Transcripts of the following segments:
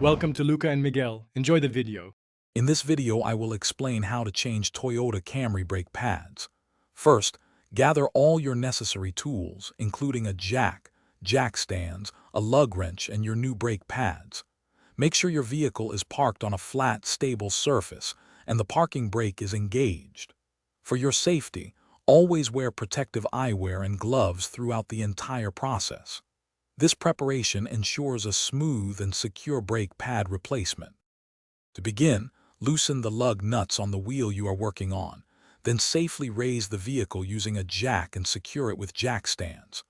Welcome to Luca and Miguel. Enjoy the video. In this video, I will explain how to change Toyota Camry brake pads. First, gather all your necessary tools, including a jack stands, a lug wrench, and your new brake pads. Make sure your vehicle is parked on a flat, stable surface and the parking brake is engaged. For your safety, always wear protective eyewear and gloves throughout the entire process. This preparation ensures a smooth and secure brake pad replacement. To begin, loosen the lug nuts on the wheel you are working on, then safely raise the vehicle using a jack and secure it with jack stands.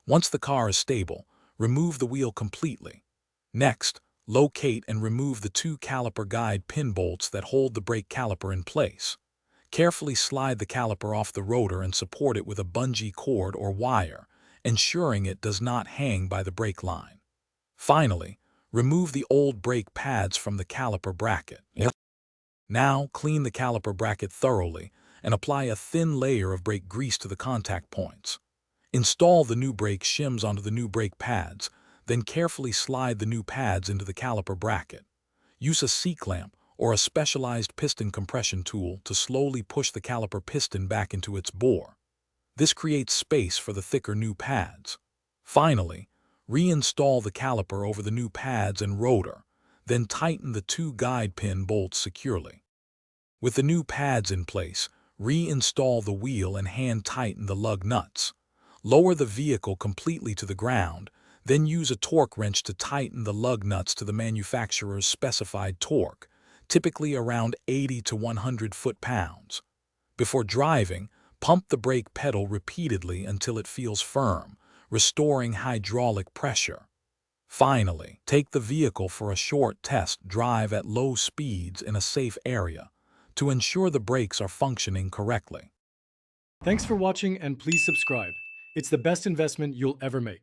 Once the car is stable, remove the wheel completely. Next, locate and remove the two caliper guide pin bolts that hold the brake caliper in place. Carefully slide the caliper off the rotor and support it with a bungee cord or wire, ensuring it does not hang by the brake line. Finally, remove the old brake pads from the caliper bracket. Now, clean the caliper bracket thoroughly and apply a thin layer of brake grease to the contact points. Install the new brake shims onto the new brake pads, then carefully slide the new pads into the caliper bracket. Use a C-clamp or a specialized piston compression tool to slowly push the caliper piston back into its bore. This creates space for the thicker new pads. Finally, reinstall the caliper over the new pads and rotor, then tighten the two guide pin bolts securely. With the new pads in place, reinstall the wheel and hand tighten the lug nuts. Lower the vehicle completely to the ground, then use a torque wrench to tighten the lug nuts to the manufacturer's specified torque, typically around 80 to 100 foot-pounds. Before driving, pump the brake pedal repeatedly until it feels firm, restoring hydraulic pressure. Finally, take the vehicle for a short test drive at low speeds in a safe area to ensure the brakes are functioning correctly. Thanks for watching and please subscribe. It's the best investment you'll ever make.